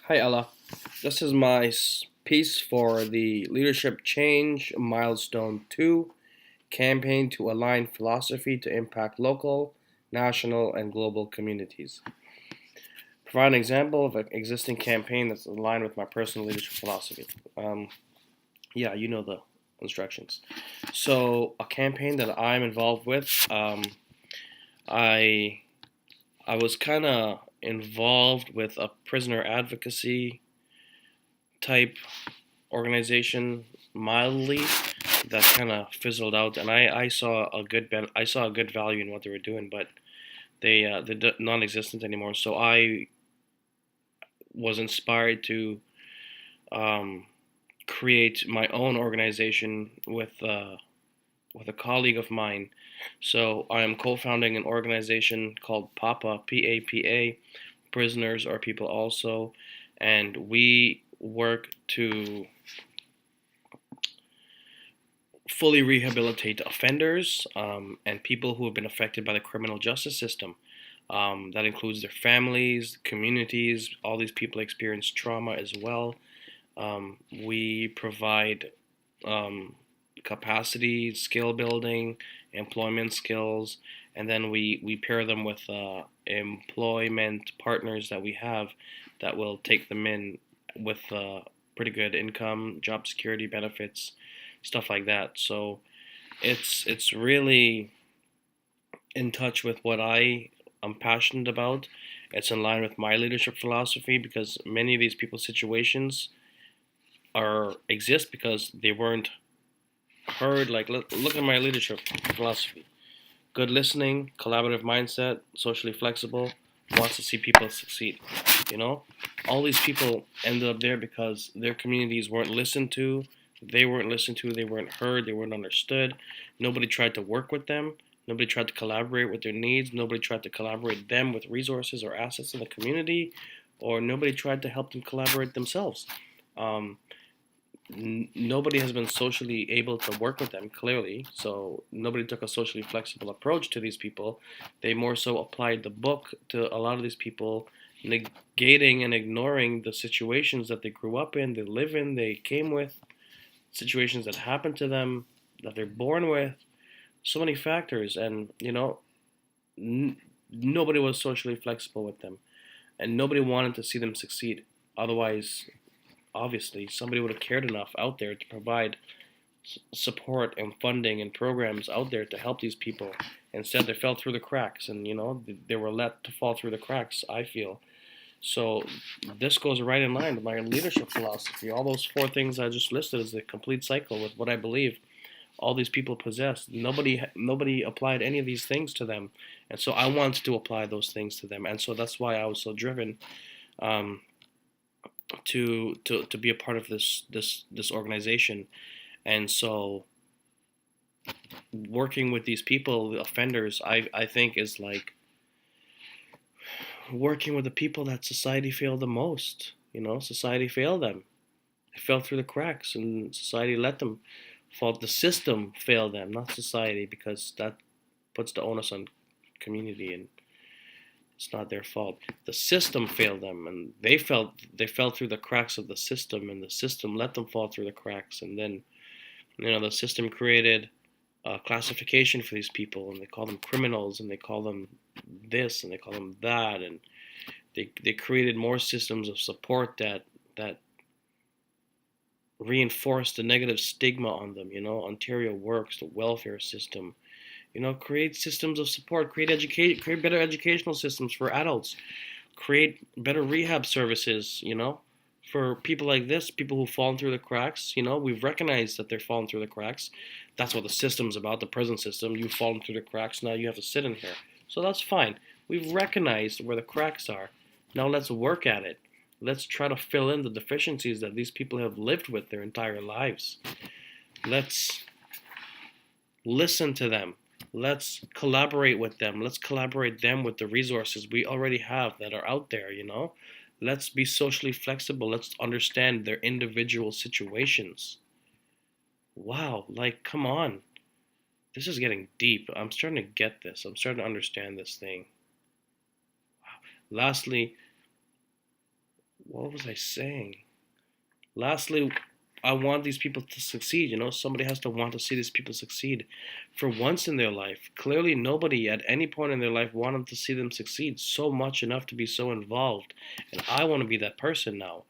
Hi, Ella. This is my piece for the Leadership Change Milestone 2 campaign to align philosophy to impact local, national, and global communities. Provide an example of an existing campaign that's aligned with my personal leadership philosophy. Um, yeah, you know the instructions. So, a campaign that I'm involved with, I I was kind of involved with a prisoner advocacy type organization mildly that kind of fizzled out, and I saw a good value in what they were doing, but they're non-existent anymore. So I was inspired to um, create my own organization with a colleague of mine. So I am co-founding an organization called PAPA, PAPA, Prisoners Are People Also, and we work to fully rehabilitate offenders and people who have been affected by the criminal justice system. That includes their families, communities. All these people experience trauma as well. We provide um, capacity, skill building, employment skills, and then we pair them with employment partners that we have that will take them in with pretty good income, job security benefits, stuff like that. So it's really in touch with what I am passionate about. It's in line with my leadership philosophy because many of these people's situations are exist because they weren't heard. Like look at my leadership philosophy: good listening, collaborative mindset, socially flexible, wants to see people succeed. You know, all these people ended up there because their communities weren't listened to. They weren't listened to. They weren't heard. They weren't understood. Nobody tried to work with them. Nobody tried to collaborate with their needs. Nobody tried to collaborate them with resources or assets in the community, or nobody tried to help them collaborate themselves. Um, Nobody has been socially able to work with them clearly, so nobody took a socially flexible approach to these people. They more so applied the book to a lot of these people, negating and ignoring the situations that they grew up in, they live in, they came with, situations that happened to them, that they're born with, so many factors. And n- nobody was socially flexible with them, and nobody wanted to see them succeed. Otherwise, obviously somebody would have cared enough out there to provide support and funding and programs out there to help these people. Instead, they fell through the cracks, and they were let to fall through the cracks, I feel. So this goes right in line with my leadership philosophy. All those four things I just listed is a complete cycle with what I believe all these people possess. Nobody applied any of these things to them, and so I wanted to apply those things to them, and so that's why I was so driven um, to be a part of this organization. And so working with these people, the offenders, I think is like working with the people that society failed the most. Society failed them. They fell through the cracks, and society let them fall. The system failed them, not society, because that puts the onus on community, and it's not their fault. The system failed them, and they fell through the cracks of the system, and the system let them fall through the cracks. And then the system created a classification for these people, and they call them criminals, and they call them this, and they call them that, and they created more systems of support that reinforced the negative stigma on them. Ontario Works, the welfare system. Create systems of support, create better educational systems for adults, create better rehab services. For people like this, people who fall through the cracks. We've recognized that they're falling through the cracks. That's what the system's about, the prison system. You've fallen through the cracks, now you have to sit in here. So that's fine. We've recognized where the cracks are. Now let's work at it. Let's try to fill in the deficiencies that these people have lived with their entire lives. Let's listen to them. Let's collaborate with them. Let's collaborate them with the resources we already have that are out there. Let's be socially flexible. Let's understand their individual situations. Wow, like, come on. This is getting deep. I'm starting to get this. I'm starting to understand this thing. Lastly, what was I saying? Lastly, I want these people to succeed. Somebody has to want to see these people succeed for once in their life. Clearly, nobody at any point in their life wanted to see them succeed so much enough to be so involved. And I want to be that person now.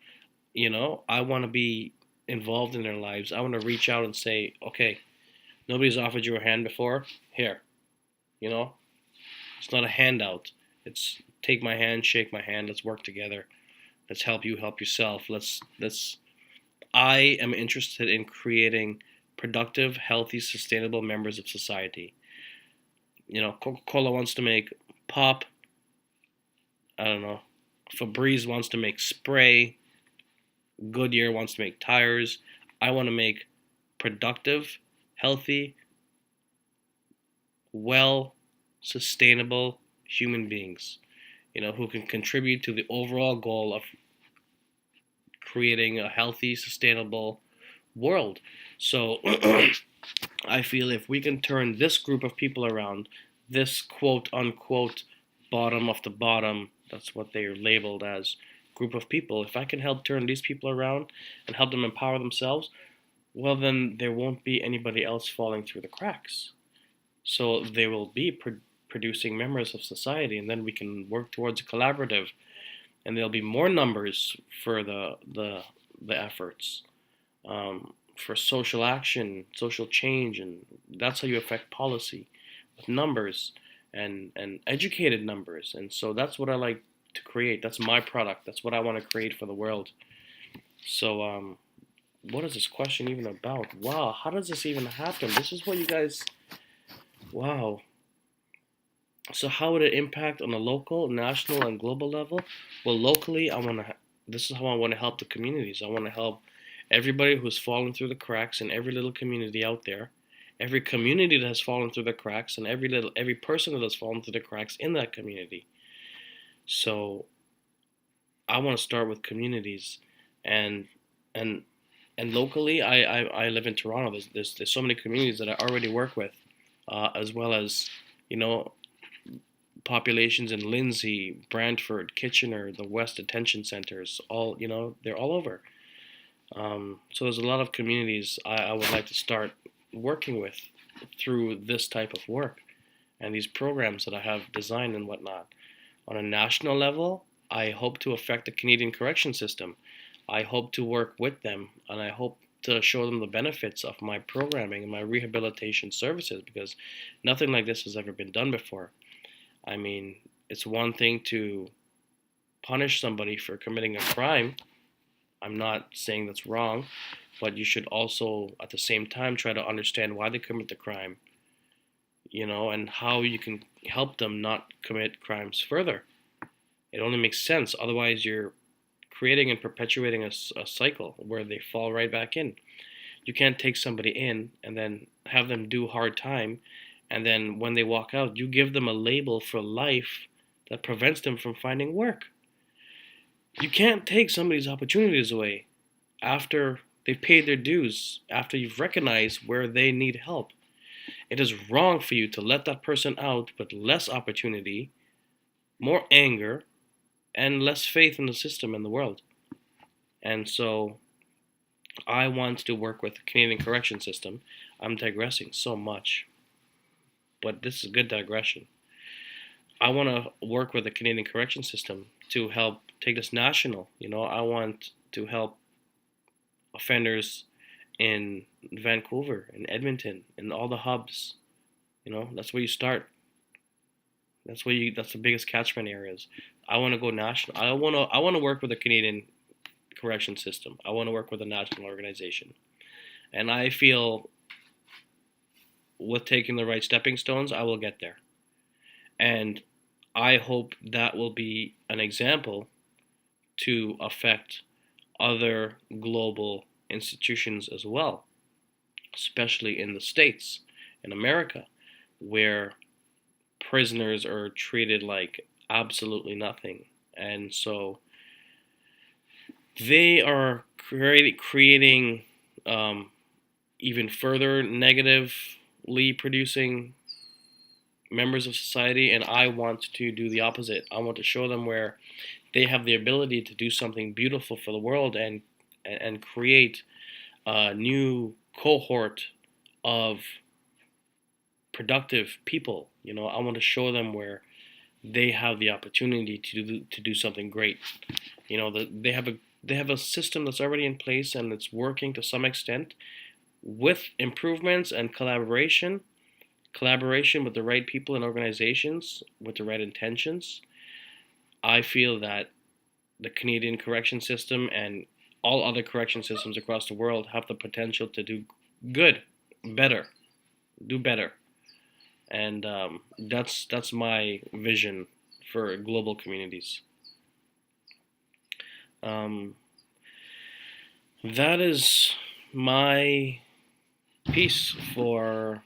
I want to be involved in their lives. I want to reach out and say, okay, nobody's offered you a hand before. Here, you know, it's not a handout. It's take my hand, shake my hand. Let's work together. Let's help you help yourself. Let's. I am interested in creating productive, healthy, sustainable members of society. Coca-Cola wants to make pop. I don't know. Febreze wants to make spray. Goodyear wants to make tires. I want to make productive, healthy, well, sustainable human beings, who can contribute to the overall goal of creating a healthy, sustainable world. So I feel if we can turn this group of people around, this quote unquote bottom of the bottom, that's what they're labeled as, group of people, if I can help turn these people around and help them empower themselves, well, then there won't be anybody else falling through the cracks. So they will be producing members of society, and then we can work towards a collaborative, and there'll be more numbers for the efforts, for social action, social change, and that's how you affect policy with numbers and educated numbers. And so that's what I like to create. That's my product. That's what I want to create for the world. So what is this question even about? Wow, how does this even happen? This is what you guys. Wow. So how would it impact on a local, national, and global level? Well, locally, this is how I want to help the communities. I want to help everybody who's fallen through the cracks in every little community out there, every community that has fallen through the cracks, and every person that has fallen through the cracks in that community. So I want to start with communities, and and and locally, I live in Toronto. There's so many communities that I already work with, as well as you know populations in Lindsay, Brantford, Kitchener, the West Detention Centers. All they're all over. So there's a lot of communities I would like to start working with through this type of work and these programs that I have designed and whatnot. On a national level, I hope to affect the Canadian correction system. I hope to work with them, and I hope to show them the benefits of my programming and my rehabilitation services, because nothing like this has ever been done before. I mean, it's one thing to punish somebody for committing a crime. I'm not saying that's wrong, but you should also, at the same time, try to understand why they commit the crime, and how you can help them not commit crimes further. It only makes sense. Otherwise, you're creating and perpetuating a cycle where they fall right back in. You can't take somebody in and then have them do hard time, and then when they walk out, you give them a label for life that prevents them from finding work. You can't take somebody's opportunities away after they've paid their dues, after you've recognized where they need help. It is wrong for you to let that person out with less opportunity, more anger, and less faith in the system and the world. And so I want to work with the Canadian correction system. I'm digressing so much, but this is good digression. I want to work with the Canadian correction system to help take this national. I want to help offenders in Vancouver, in Edmonton, in all the hubs. That's where you start. That's the biggest catchment areas. I want to go national. I want to work with the Canadian correction system. I want to work with a national organization. And I feel with taking the right stepping stones, I will get there. And I hope that will be an example to affect other global institutions as well, especially in the States, in America, where prisoners are treated like absolutely nothing. And so they are creating even further negatively producing members of society, and I want to do the opposite. I want to show them where they have the ability to do something beautiful for the world and create a new cohort of productive people. I want to show them where they have the opportunity to do something great. They have a system that's already in place and it's working to some extent with improvements and collaboration with the right people and organizations with the right intentions. I feel that the Canadian correction system and all other correction systems across the world have the potential to do good, better, do better, and that's my vision for global communities. Um, that is my piece for.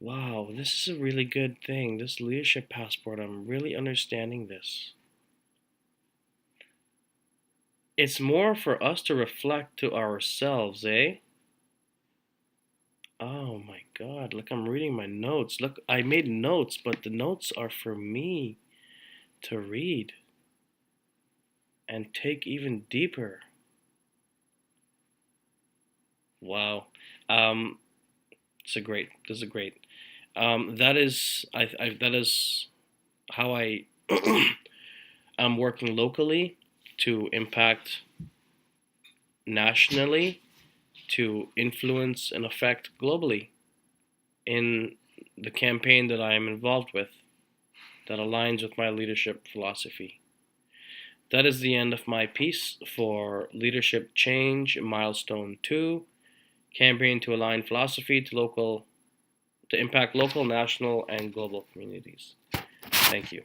Wow, this is a really good thing. This leadership passport, I'm really understanding this. It's more for us to reflect to ourselves, eh? Oh my God, look, I'm reading my notes. Look, I made notes, but the notes are for me to read and take even deeper. Wow. Um, this is great. That is how I am working locally to impact nationally, to influence and affect globally in the campaign that I am involved with that aligns with my leadership philosophy. That is the end of my piece for Leadership Change Milestone 2, campaign to align philosophy to impact local, national, and global communities. Thank you.